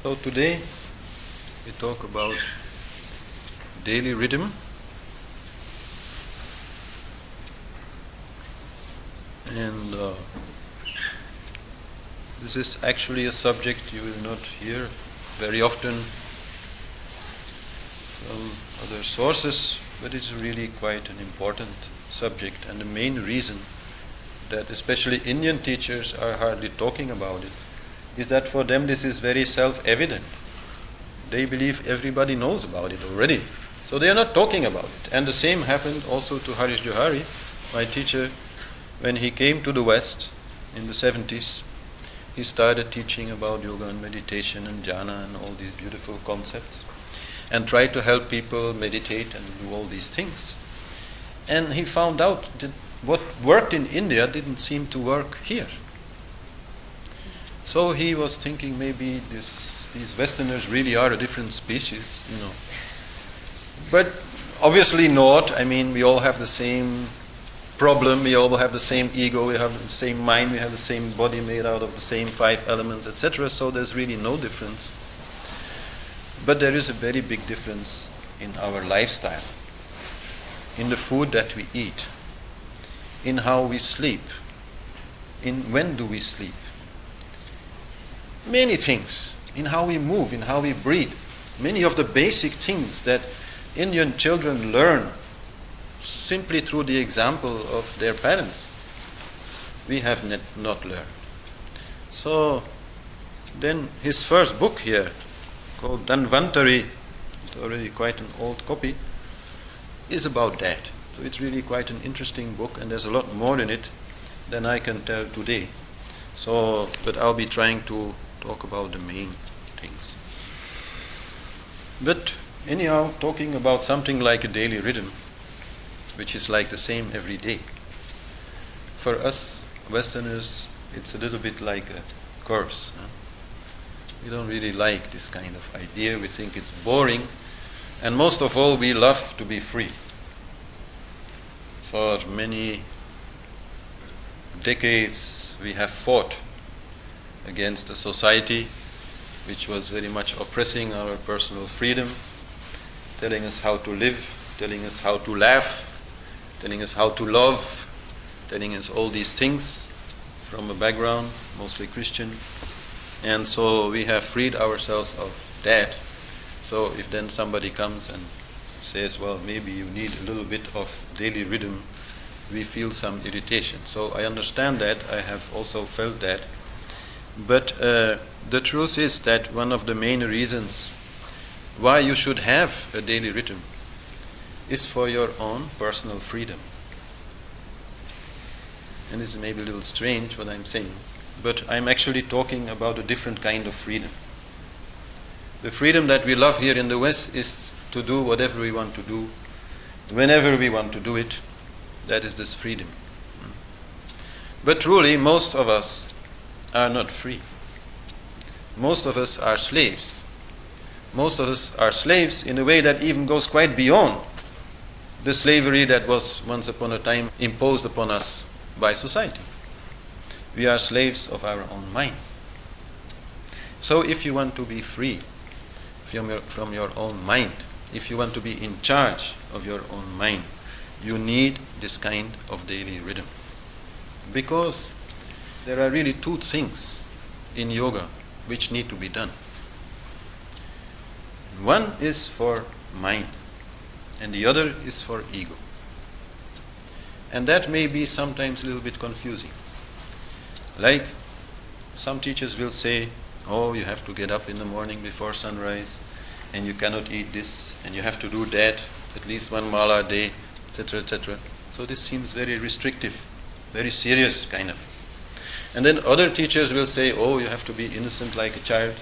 So today we talk about daily rhythm, and this is actually a subject you will not hear very often from other sources, but it's really quite an important subject, and the main reason that especially Indian teachers are hardly talking about it is that for them this is very self-evident. They believe everybody knows about it already, so they are not talking about it. And the same happened also to Harish Johari, my teacher. When he came to the West in the 70s, he started teaching about yoga and meditation and jhana and all these beautiful concepts, and tried to help people meditate and do all these things. And he found out that what worked in India didn't seem to work here. So he was thinking maybe these Westerners really are a different species, But obviously not. I mean, we all have the same problem, we all have the same ego, we have the same mind, we have the same body made out of the same 5 elements, etc. So there's really no difference. But there is a very big difference in our lifestyle, in the food that we eat, in how we sleep, in when do we sleep. Many things, in how we move, in how we breathe. Many of the basic things that Indian children learn simply through the example of their parents, we have not learned. So then his first book here, called Dhanvantari, it's already quite an old copy, is about that. So it's really quite an interesting book, and there's a lot more in it than I can tell today. So, but I'll be trying to talk about the main things. But anyhow, talking about something like a daily rhythm, which is like the same every day. For us Westerners, it's a little bit like a curse. We don't really like this kind of idea. We think it's boring. And most of all, we love to be free. For many decades, we have fought against a society which was very much oppressing our personal freedom, telling us how to live, telling us how to laugh, telling us how to love, telling us all these things from a background, mostly Christian. And so we have freed ourselves of that. So if then somebody comes and says, well, maybe you need a little bit of daily rhythm, we feel some irritation. So I understand that, I have also felt that. But the truth is that one of the main reasons why you should have a daily rhythm is for your own personal freedom. And this may be a little strange what I'm saying, but I'm actually talking about a different kind of freedom. The freedom that we love here in the West is to do whatever we want to do, whenever we want to do it. That is this freedom. But truly, most of us are not free. Most of us are slaves. Most of us are slaves in a way that even goes quite beyond the slavery that was once upon a time imposed upon us by society. We are slaves of our own mind. So if you want to be free from your own mind, if you want to be in charge of your own mind, you need this kind of daily rhythm. Because there are really 2 things in yoga which need to be done. One is for mind, and the other is for ego. And that may be sometimes a little bit confusing. Like some teachers will say, oh, you have to get up in the morning before sunrise, and you cannot eat this, and you have to do that, at least 1 mala a day, etc., etc. So this seems very restrictive, very serious kind of. And then other teachers will say, oh, you have to be innocent like a child.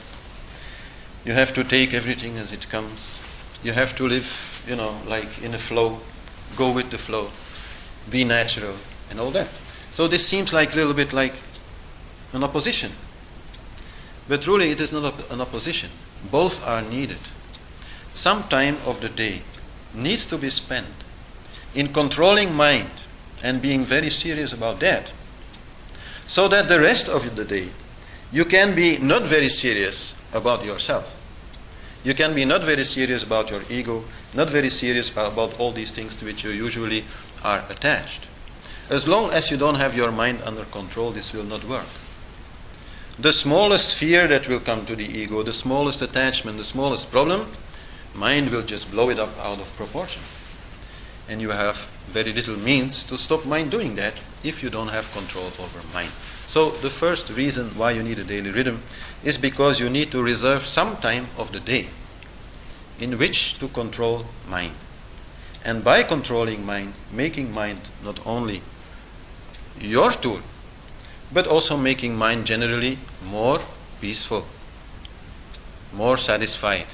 You have to take everything as it comes. You have to live, like in a flow, go with the flow, be natural, and all that. So this seems like a little bit like an opposition. But truly it is not an opposition. Both are needed. Some time of the day needs to be spent in controlling mind and being very serious about that, so that the rest of the day you can be not very serious about yourself. You can be not very serious about your ego, not very serious about all these things to which you usually are attached. As long as you don't have your mind under control, this will not work. The smallest fear that will come to the ego, the smallest attachment, the smallest problem, mind will just blow it up out of proportion. And you have very little means to stop mind doing that if you don't have control over mind. So the first reason why you need a daily rhythm is because you need to reserve some time of the day in which to control mind. And by controlling mind, making mind not only your tool, but also making mind generally more peaceful, more satisfied,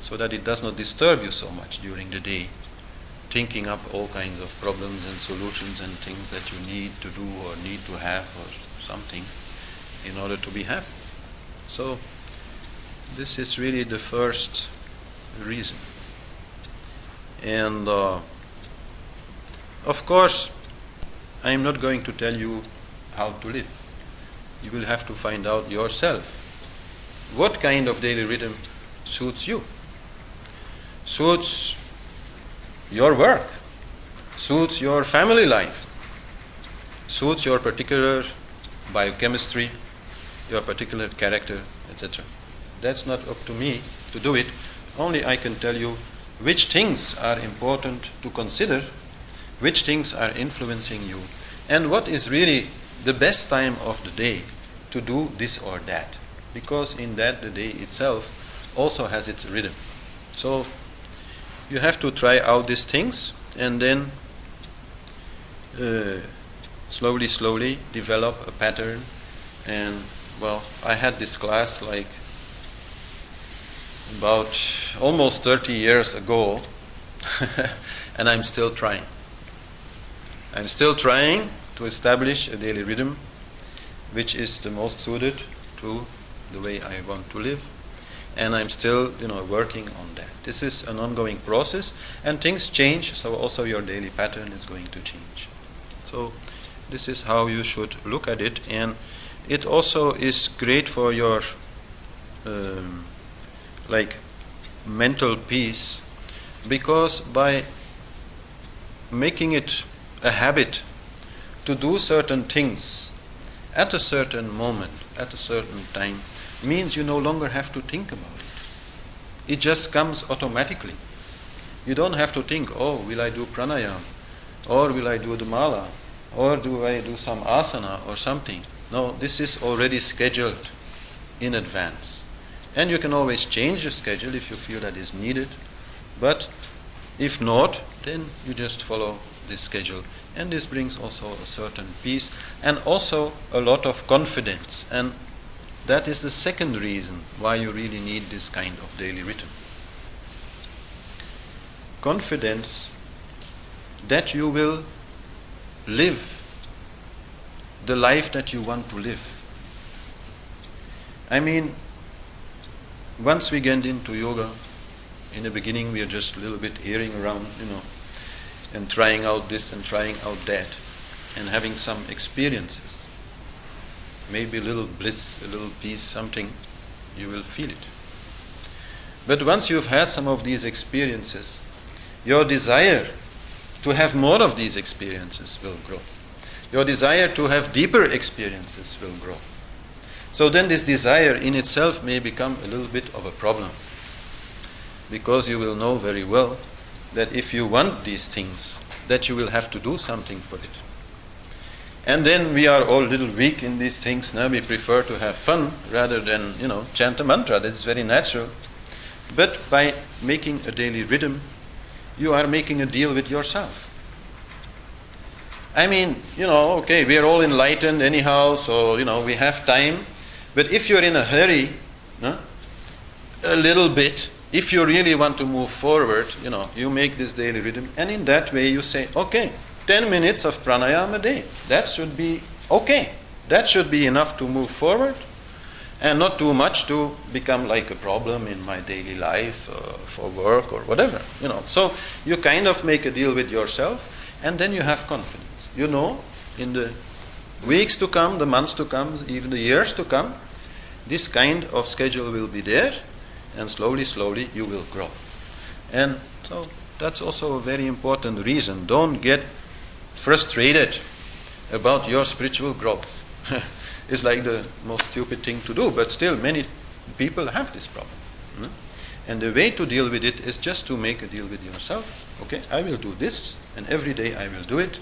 so that it does not disturb you so much during the day, thinking up all kinds of problems and solutions and things that you need to do or need to have or something in order to be happy. So this is really the first reason. And of course, I am not going to tell you how to live. You will have to find out yourself what kind of daily rhythm suits you, suits your work, suits your family life, suits your particular biochemistry, your particular character, etc. That's not up to me to do it. Only I can tell you which things are important to consider, which things are influencing you, and what is really the best time of the day to do this or that. Because in that the day itself also has its rhythm. So you have to try out these things and then slowly develop a pattern. And well, I had this class like about almost 30 years ago and I'm still trying. I'm still trying to establish a daily rhythm which is the most suited to the way I want to live. And I'm still, working on that. This is an ongoing process, and things change, so also your daily pattern is going to change. So this is how you should look at it, and it also is great for your mental peace, because by making it a habit to do certain things at a certain moment, at a certain time, means you no longer have to think about it. It just comes automatically. You don't have to think, oh, will I do pranayama? Or will I do the mala? Or do I do some asana or something? No, this is already scheduled in advance. And you can always change your schedule if you feel that is needed. But if not, then you just follow this schedule. And this brings also a certain peace and also a lot of confidence. And that is the second reason why you really need this kind of daily rhythm. Confidence that you will live the life that you want to live. I mean, once we get into yoga, in the beginning we are just a little bit hearing around, and trying out this and trying out that, and having some experiences. Maybe a little bliss, a little peace, something, you will feel it. But once you've had some of these experiences, your desire to have more of these experiences will grow. Your desire to have deeper experiences will grow. So then this desire in itself may become a little bit of a problem, because you will know very well that if you want these things, that you will have to do something for it. And then we are all a little weak in these things. Now we prefer to have fun rather than, chant a mantra. That's very natural. But by making a daily rhythm, you are making a deal with yourself. I mean, okay, we are all enlightened anyhow, so, we have time. But if you're in a hurry, a little bit, if you really want to move forward, you make this daily rhythm. And in that way you say, okay, 10 minutes of pranayama a day. That should be okay. That should be enough to move forward, and not too much to become like a problem in my daily life for work or whatever. So you kind of make a deal with yourself, and then you have confidence. In the weeks to come, the months to come, even the years to come, this kind of schedule will be there, and slowly, slowly you will grow. And so that's also a very important reason. Don't get frustrated about your spiritual growth. It's like the most stupid thing to do, but still many people have this problem. And the way to deal with it is just to make a deal with yourself. Okay, I will do this, and every day I will do it,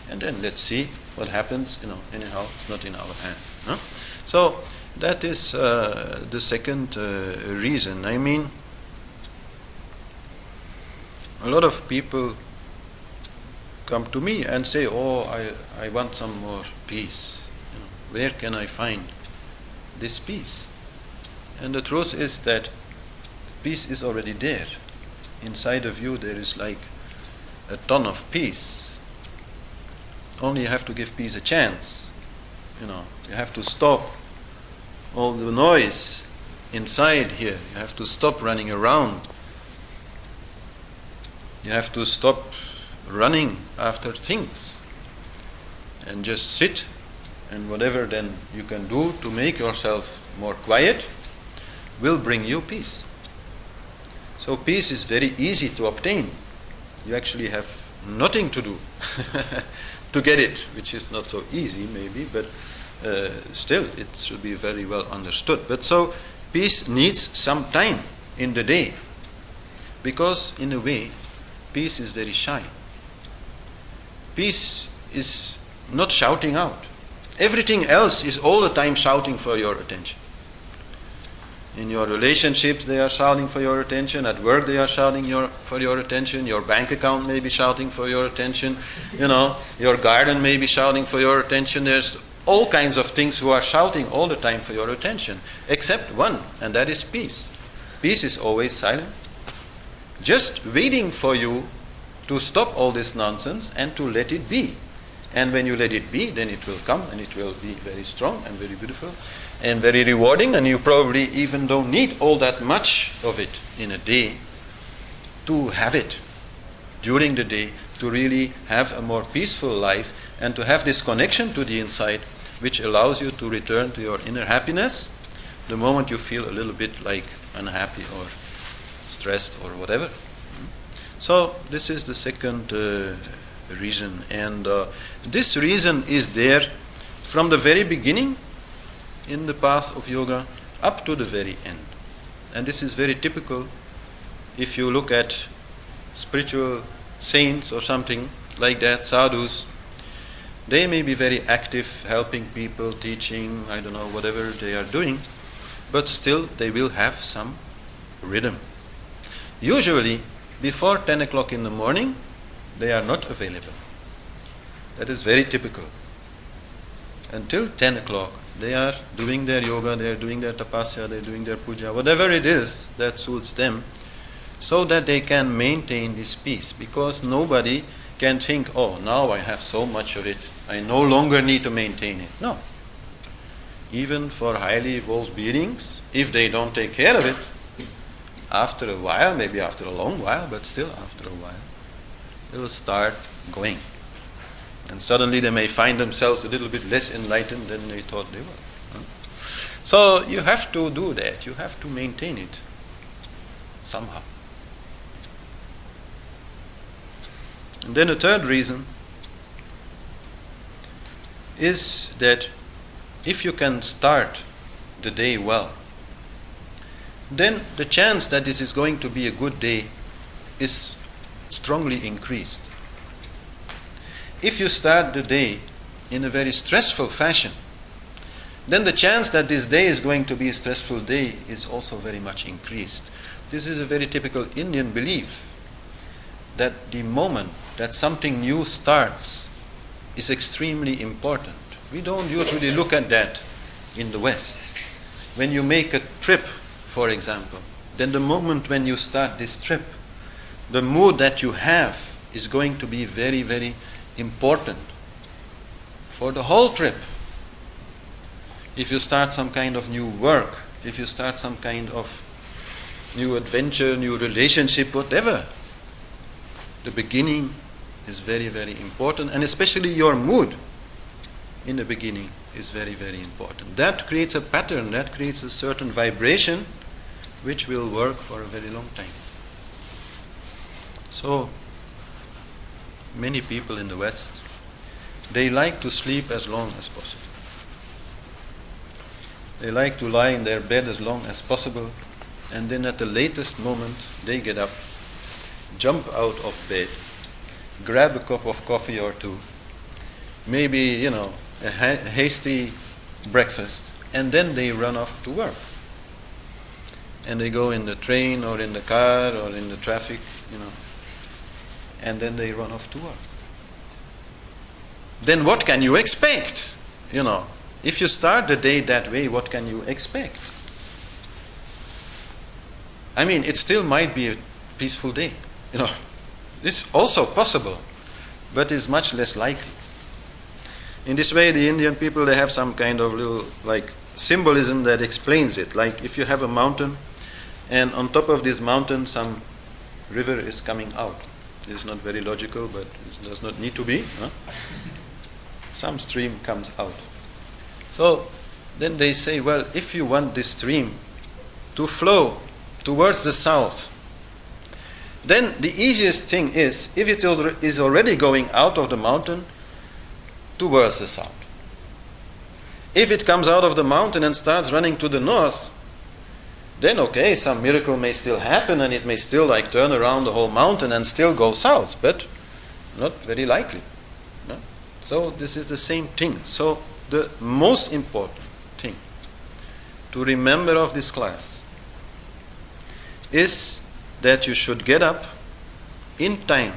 and then let's see what happens. Anyhow, it's not in our hand. So that is the second reason. I mean, a lot of people come to me and say, "Oh, I want some more peace. Where can I find this peace?" And the truth is that peace is already there. Inside of you there is like a ton of peace. Only you have to give peace a chance. You have to stop all the noise inside here. You have to stop running around. You have to stop running after things and just sit, and whatever then you can do to make yourself more quiet will bring you peace. So peace is very easy to obtain. You actually have nothing to do to get it, which is not so easy maybe, but still it should be very well understood. But so peace needs some time in the day, because in a way peace is very shy. Peace is not shouting out. Everything else is all the time shouting for your attention. In your relationships, they are shouting for your attention. At work, they are shouting for your attention. Your bank account may be shouting for your attention. Your garden may be shouting for your attention. There's all kinds of things who are shouting all the time for your attention, except one, and that is peace. Peace is always silent, just waiting for you to stop all this nonsense and to let it be. And when you let it be, then it will come, and it will be very strong and very beautiful and very rewarding, and you probably even don't need all that much of it in a day to have it during the day, to really have a more peaceful life and to have this connection to the inside, which allows you to return to your inner happiness the moment you feel a little bit like unhappy or stressed or whatever. So this is the second reason, and this reason is there from the very beginning in the path of yoga up to the very end. And this is very typical if you look at spiritual saints or something like that, sadhus. They may be very active, helping people, teaching, I don't know, whatever they are doing, but still they will have some rhythm. Usually before 10 o'clock in the morning they are not available. That is very typical. Until 10 o'clock they are doing their yoga, they are doing their tapasya, they are doing their puja, whatever it is that suits them, so that they can maintain this peace. Because nobody can think, oh, now I have so much of it, I no longer need to maintain it. No. Even for highly evolved beings, if they don't take care of it, after a while, maybe after a long while, but still after a while, they will start going. And suddenly they may find themselves a little bit less enlightened than they thought they were. So you have to do that. You have to maintain it somehow. And then a third reason is that if you can start the day well, then the chance that this is going to be a good day is strongly increased. If you start the day in a very stressful fashion, then the chance that this day is going to be a stressful day is also very much increased. This is a very typical Indian belief, that the moment that something new starts is extremely important. We don't usually look at that in the West. When you make a trip, for example, then the moment when you start this trip, the mood that you have is going to be very, very important for the whole trip. If you start some kind of new work, if you start some kind of new adventure, new relationship, whatever, the beginning is very, very important, and especially your mood in the beginning is very, very important. That creates a pattern, that creates a certain vibration which will work for a very long time. So, many people in the West, they like to sleep as long as possible. They like to lie in their bed as long as possible, and then at the latest moment they get up, jump out of bed, grab a cup of coffee or two, maybe, a hasty breakfast, and then they run off to work. And they go in the train or in the car or in the traffic, and then they run off to work. Then what can you expect? If you start the day that way, what can you expect? I mean, it still might be a peaceful day. It's also possible, but is much less likely. In this way, the Indian people, they have some kind of little symbolism that explains it. Like if you have a mountain, and on top of this mountain some river is coming out. It's not very logical, but it does not need to be. Some stream comes out. So then they say, well, if you want this stream to flow towards the south, then the easiest thing is, if it is already going out of the mountain, towards the south. If it comes out of the mountain and starts running to the north, then okay, some miracle may still happen and it may still turn around the whole mountain and still go south, but not very likely. No? So this is the same thing. So the most important thing to remember of this class is that you should get up in time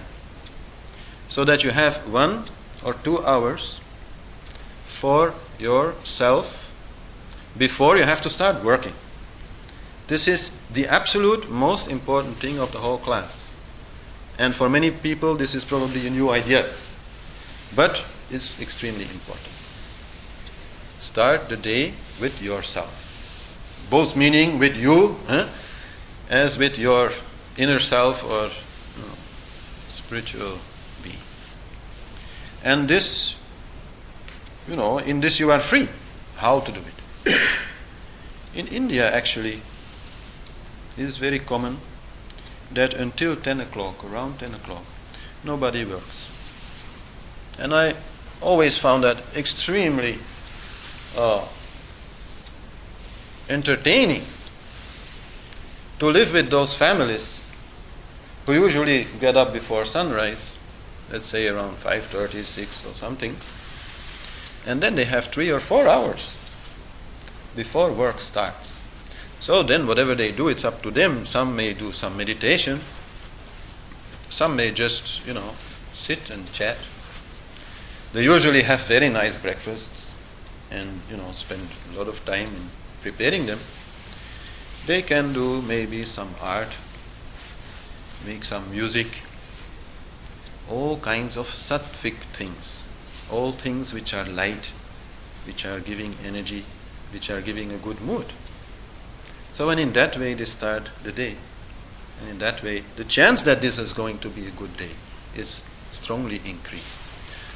so that you have 1 or 2 hours for yourself before you have to start working. This is the absolute most important thing of the whole class. And for many people, this is probably a new idea, but it's extremely important. Start the day with yourself. Both meaning with you, as with your inner self or spiritual being. And this, in this you are free. How to do it? In India, actually, it is very common that until 10 o'clock, around 10 o'clock, nobody works. And I always found that extremely entertaining to live with those families who usually get up before sunrise, let's say around 5:30, 6 or something, and then they have 3 or 4 hours before work starts. So then whatever they do, it's up to them. Some may do some meditation, some may just, sit and chat. They usually have very nice breakfasts and, spend a lot of time in preparing them. They can do maybe some art, make some music, all kinds of sattvic things, all things which are light, which are giving energy, which are giving a good mood. So when in that way they start the day, and in that way the chance that this is going to be a good day is strongly increased.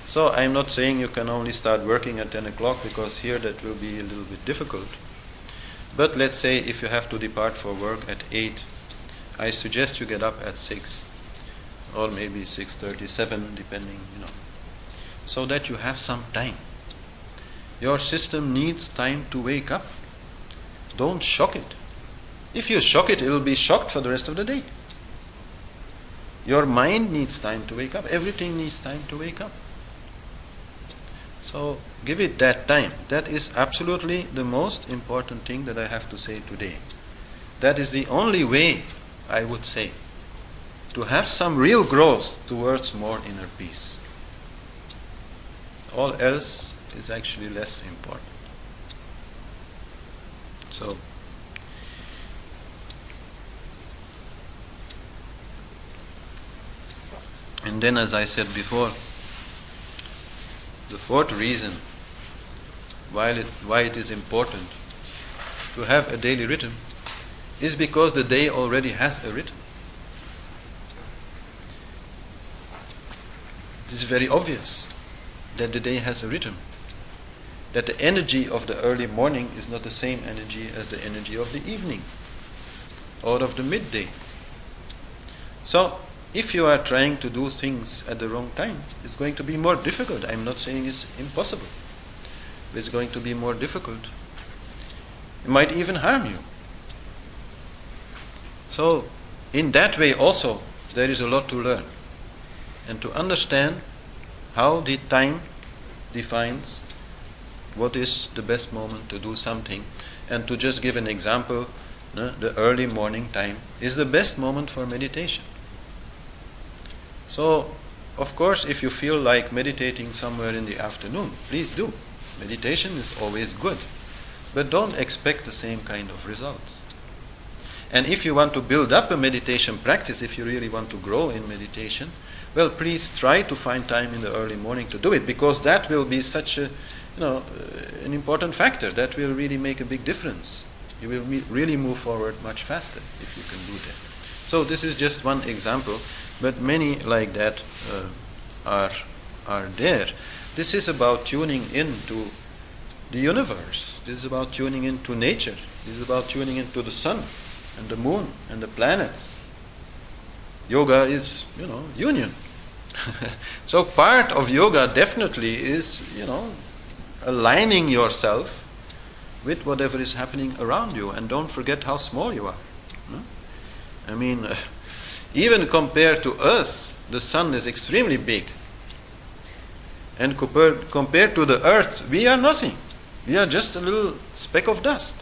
So I'm not saying you can only start working at 10 o'clock, because here that will be a little bit difficult. But let's say if you have to depart for work at 8, I suggest you get up at 6 or maybe 6:37, depending, so that you have some time. Your system needs time to wake up. Don't shock it. If you shock it, it will be shocked for the rest of the day. Your mind needs time to wake up. Everything needs time to wake up. So give it that time. That is absolutely the most important thing that I have to say today. That is the only way, I would say, to have some real growth towards more inner peace. All else is actually less important. So, and then, as I said before, the fourth reason why it is important to have a daily rhythm is because the day already has a rhythm. It is very obvious that the day has a rhythm. that the energy of the early morning is not the same energy as the energy of the evening or of the midday. So, if you are trying to do things at the wrong time, it's going to be more difficult. I'm not saying it's impossible. It's going to be more difficult. It might even harm you. So, in that way also, there is a lot to learn. And to understand how the time defines what is the best moment to do something. And to just give an example, the early morning time is the best moment for meditation. So, of course, if you feel like meditating somewhere in the afternoon, please do. Meditation is always good. But don't expect the same kind of results. And if you want to build up a meditation practice, if you really want to grow in meditation, well, please try to find time in the early morning to do it, because that will be such a, an important factor. That will really make a big difference. You will really move forward much faster if you can do that. So this is just one example, but many like that are there. This is about tuning into the universe. This is about tuning into nature. This is about tuning into the sun and the moon and the planets. Yoga is, union. So part of yoga definitely is, aligning yourself with whatever is happening around you, and don't forget how small you are. I mean, even compared to Earth, the sun is extremely big. And compared to the Earth, we are nothing. We are just a little speck of dust.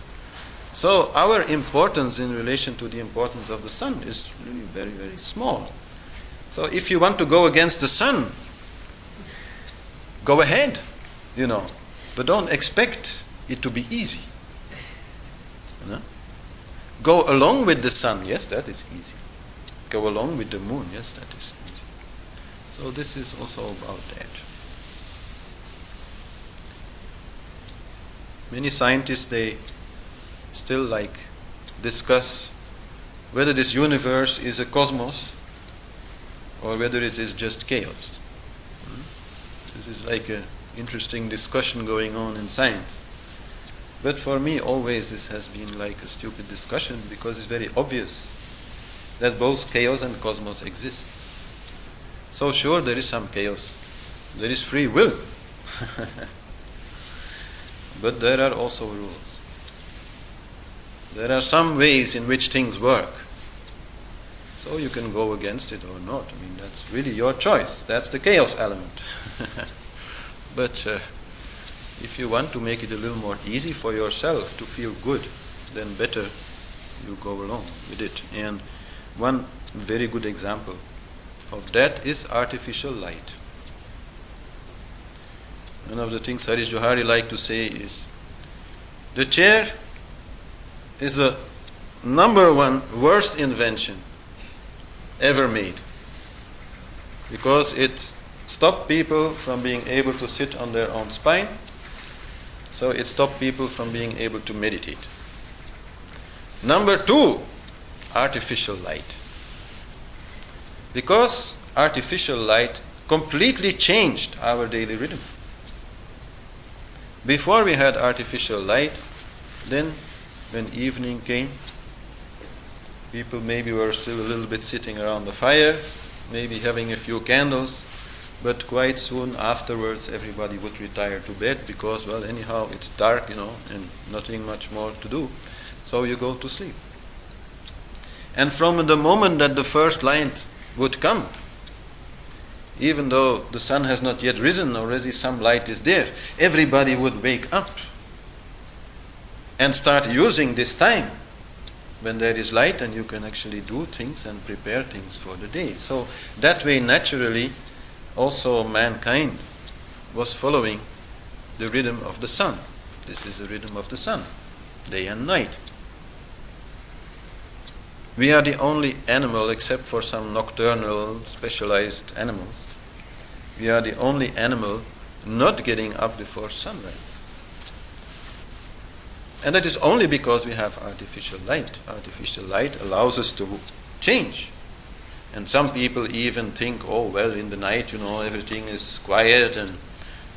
So our importance in relation to the importance of the sun is really very, very small. So if you want to go against the sun, go ahead, but don't expect it to be easy. Go along with the sun, yes, that is easy. Go along with the moon, yes, that is easy. So this is also about that. Many scientists, they still discuss whether this universe is a cosmos or whether it is just chaos. This is like an interesting discussion going on in science. But for me, always this has been like a stupid discussion, because it's very obvious that both chaos and cosmos exist. So sure, there is some chaos. There is free will. But there are also rules. There are some ways in which things work. So you can go against it or not. I mean, that's really your choice. That's the chaos element. But if you want to make it a little more easy for yourself to feel good, then better you go along with it. And one very good example of that is artificial light. One of the things Harish Johari liked to say is, the chair is the number one worst invention ever made, because it stopped people from being able to sit on their own spine, so it stopped people from being able to meditate. Number two, artificial light. Because artificial light completely changed our daily rhythm. Before we had artificial light, then when evening came, people maybe were still a little bit sitting around the fire, maybe having a few candles, but quite soon afterwards everybody would retire to bed because, well, anyhow it's dark, and nothing much more to do. So you go to sleep. And from the moment that the first light would come, even though the sun has not yet risen, already some light is there, everybody would wake up and start using this time when there is light and you can actually do things and prepare things for the day. So that way, naturally, also mankind was following the rhythm of the sun. This is the rhythm of the sun, day and night. We are the only animal, except for some nocturnal specialized animals, we are the only animal not getting up before sunrise. And that is only because we have artificial light. Artificial light allows us to change. And some people even think, oh, well, in the night, everything is quiet and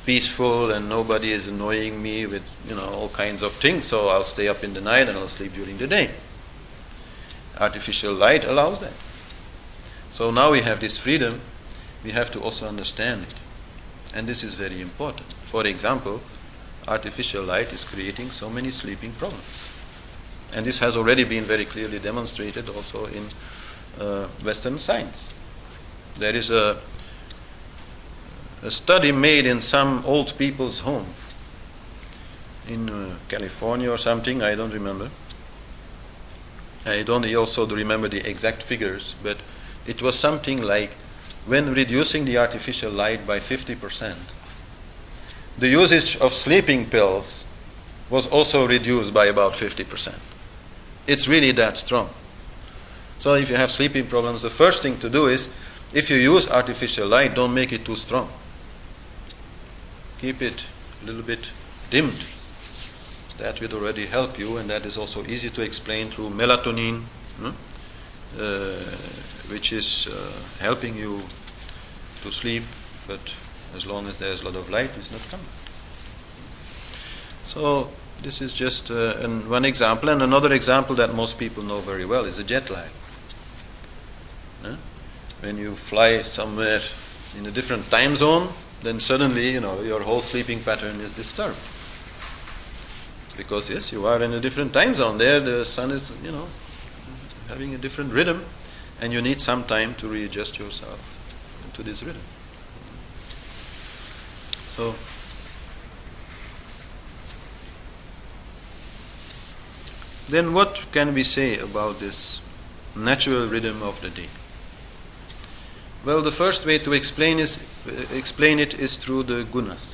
peaceful and nobody is annoying me with all kinds of things, so I'll stay up in the night and I'll sleep during the day. Artificial light allows that. So now we have this freedom, we have to also understand it. And this is very important. For example, artificial light is creating so many sleeping problems. And this has already been very clearly demonstrated also in Western science. There is a study made in some old people's home in California or something, I don't remember. I don't also remember the exact figures, but it was something like when reducing the artificial light by 50%, the usage of sleeping pills was also reduced by about 50%. It's really that strong. So if you have sleeping problems, the first thing to do is, if you use artificial light, don't make it too strong. Keep it a little bit dimmed. That will already help you, and that is also easy to explain through melatonin, which is helping you to sleep, but as long as there's a lot of light, it's not coming. So this is just one example, and another example that most people know very well is a jet lag. When you fly somewhere in a different time zone, then suddenly, your whole sleeping pattern is disturbed. Because yes, you are in a different time zone. There, the sun is, having a different rhythm, and you need some time to readjust yourself to this rhythm. So, then what can we say about this natural rhythm of the day? Well, the first way to explain it is through the gunas.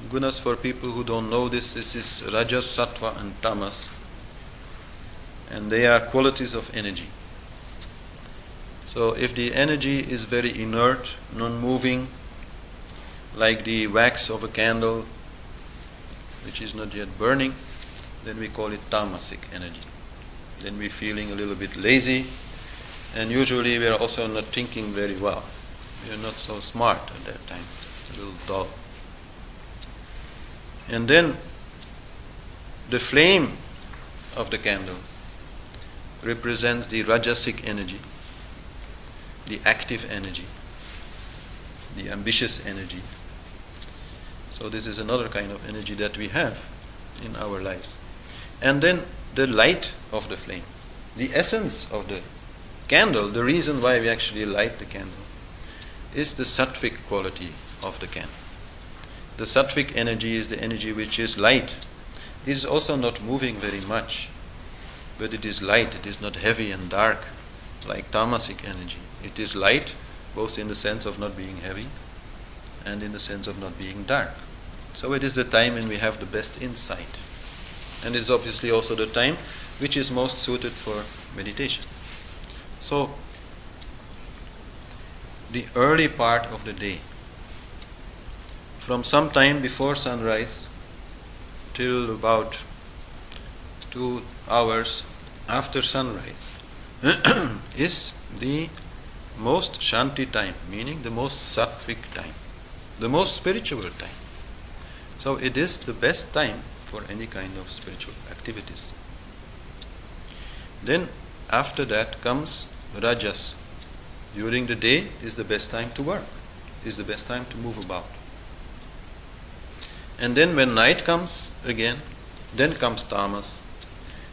Gunas, for people who don't know this is Rajas, Sattva and Tamas. And they are qualities of energy. So if the energy is very inert, non-moving, like the wax of a candle, which is not yet burning, then we call it tamasic energy. Then we're feeling a little bit lazy, and usually we are also not thinking very well. We are not so smart at that time, a little dull. And then the flame of the candle represents the rajasic energy, the active energy, the ambitious energy. So this is another kind of energy that we have in our lives. And then the light of the flame, the essence of the candle, the reason why we actually light the candle, is the sattvic quality of the candle. The sattvic energy is the energy which is light. It is also not moving very much, but it is light. It is not heavy and dark like tamasic energy. It is light, both in the sense of not being heavy and in the sense of not being dark. So it is the time when we have the best insight. And it is obviously also the time which is most suited for meditation. So, the early part of the day, from some time before sunrise till about 2 hours after sunrise, is the most shanti time, meaning the most sattvic time, the most spiritual time. So it is the best time for any kind of spiritual activities. Then after that comes rajas. During the day is the best time to work, is the best time to move about. And then when night comes again, then comes tamas.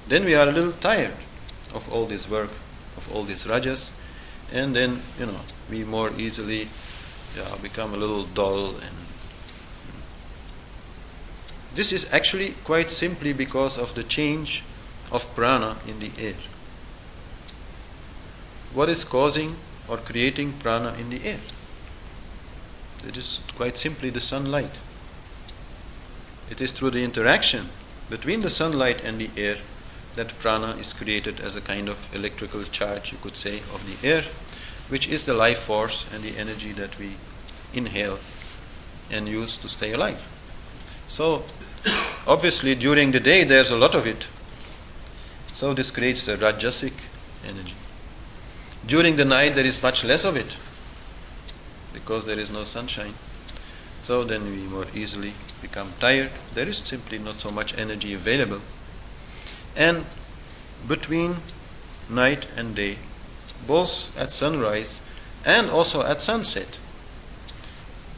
Then we are a little tired of all this work, of all these rajas, and then, we more easily become a little dull. And this is actually quite simply because of the change of prana in the air. What is causing or creating prana in the air? It is quite simply the sunlight. It is through the interaction between the sunlight and the air that prana is created as a kind of electrical charge, you could say, of the air, which is the life force and the energy that we inhale and use to stay alive. So, obviously during the day there's a lot of it. So this creates a rajasic energy. During the night there is much less of it because there is no sunshine. So then we more easily become tired. There is simply not so much energy available. And between night and day, both at sunrise and also at sunset,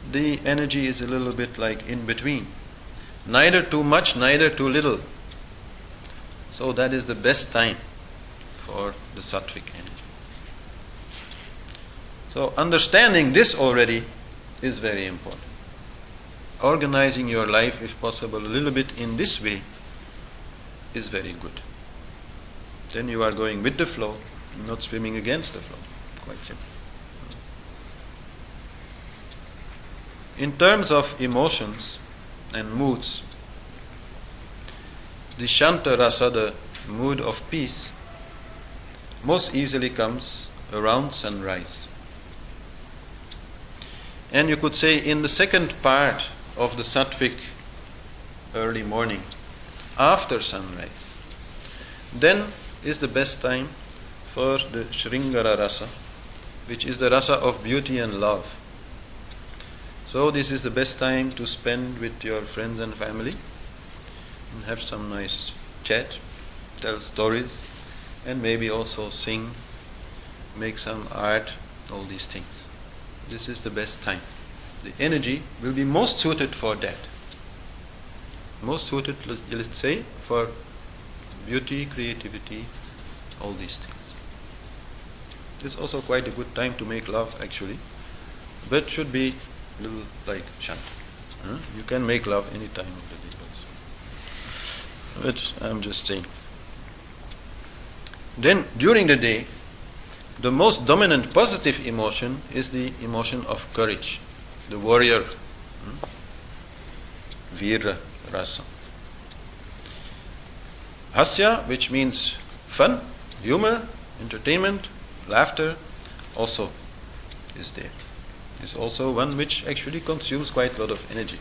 the energy is a little bit like in between. Neither too much, neither too little. So that is the best time for the sattvic energy. So understanding this already is very important. Organizing your life, if possible, a little bit in this way is very good. Then you are going with the flow, not swimming against the flow. Quite simple. In terms of emotions and moods, the Shanta Rasa, the mood of peace, most easily comes around sunrise. And you could say in the second part of the sattvic early morning, after sunrise, then is the best time for the Sringara Rasa, which is the rasa of beauty and love. So this is the best time to spend with your friends and family and have some nice chat, tell stories, and maybe also sing, make some art, all these things. This is the best time. The energy will be most suited for that. Most suited, let's say, for beauty, creativity, all these things. It's also quite a good time to make love, actually, but should be a little like Shanta. You can make love any time of the day also. But I'm just saying. Then, during the day, the most dominant positive emotion is the emotion of courage, the warrior, Veera Rasa. Hasya, which means fun, humor, entertainment, laughter, also is there. Is also one which actually consumes quite a lot of energy.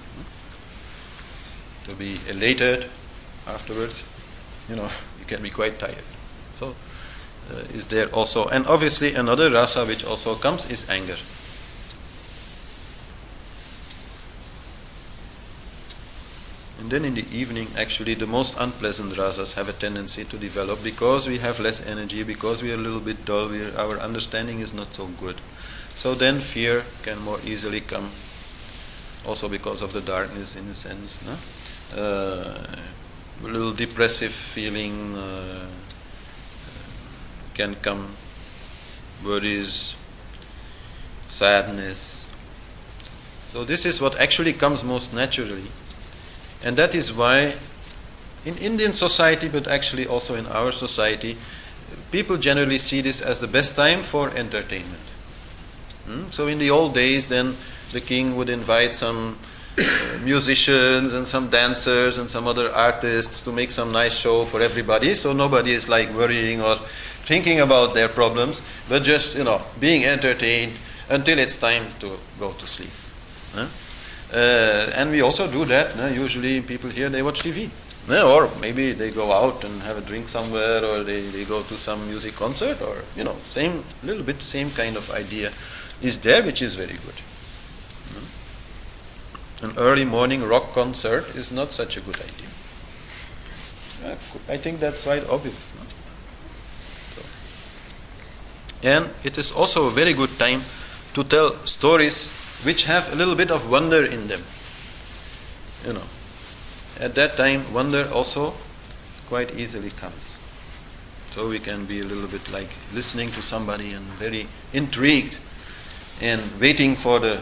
To be elated afterwards, you can be quite tired. So, is there also. And obviously another rasa which also comes is anger. And then in the evening, actually the most unpleasant rasas have a tendency to develop because we have less energy, because we are a little bit dull, our understanding is not so good. So then fear can more easily come, also because of the darkness in a sense. No? A little depressive feeling can come, worries, sadness. So this is what actually comes most naturally. And that is why in Indian society, but actually also in our society, people generally see this as the best time for entertainment. So in the old days, then the king would invite some musicians and some dancers and some other artists to make some nice show for everybody. So nobody is like worrying or thinking about their problems, but just being entertained until it's time to go to sleep. And we also do that. Usually people here, they watch TV. Or maybe they go out and have a drink somewhere, or they go to some music concert, or same little bit same kind of idea is there, which is very good. An early morning rock concert is not such a good idea. I think that's quite obvious. No? And it is also a very good time to tell stories which have a little bit of wonder in them. At that time, wonder also quite easily comes. So we can be a little bit like listening to somebody and very intrigued and waiting for the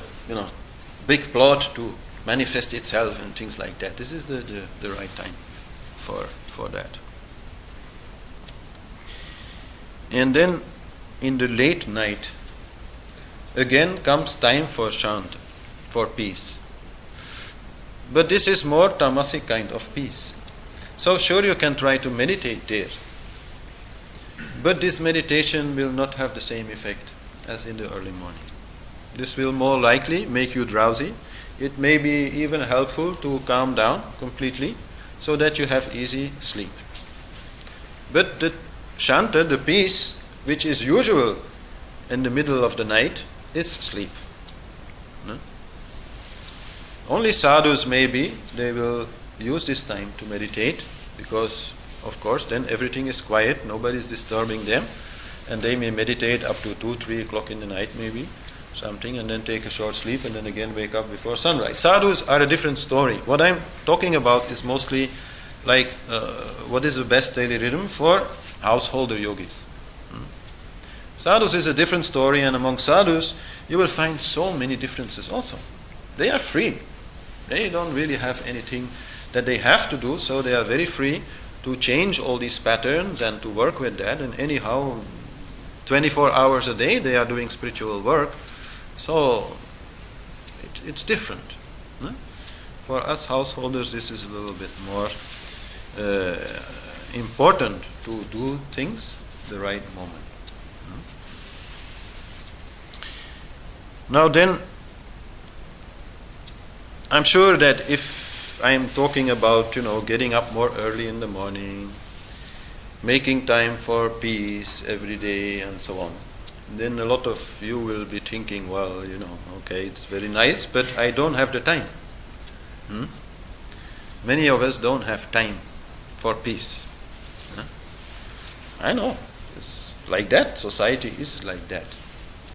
big plot to manifest itself and things like that. This is the right time for that. And then in the late night, again comes time for shanta, for peace. But this is more tamasic kind of peace. So sure, you can try to meditate there. But this meditation will not have the same effect as in the early morning. This will more likely make you drowsy. It may be even helpful to calm down completely so that you have easy sleep. But the shanta, the peace, which is usual in the middle of the night, is sleep. No? Only sadhus maybe, they will use this time to meditate, because of course then everything is quiet, nobody is disturbing them, and they may meditate up to 2-3 o'clock in the night maybe, something, and then take a short sleep and then again wake up before sunrise. Sadhus are a different story. What I'm talking about is mostly like what is the best daily rhythm for householder yogis. Sadhus is a different story, and among sadhus you will find so many differences also. They are free. They don't really have anything that they have to do, so they are very free to change all these patterns and to work with that. And anyhow, 24 hours a day they are doing spiritual work, so it's different. For us householders, this is a little bit more important to do things the right moment. Now then, I'm sure that if I'm talking about, getting up more early in the morning, making time for peace every day and so on, then a lot of you will be thinking, well, okay, it's very nice, but I don't have the time. Many of us don't have time for peace. I know, it's like that, society is like that.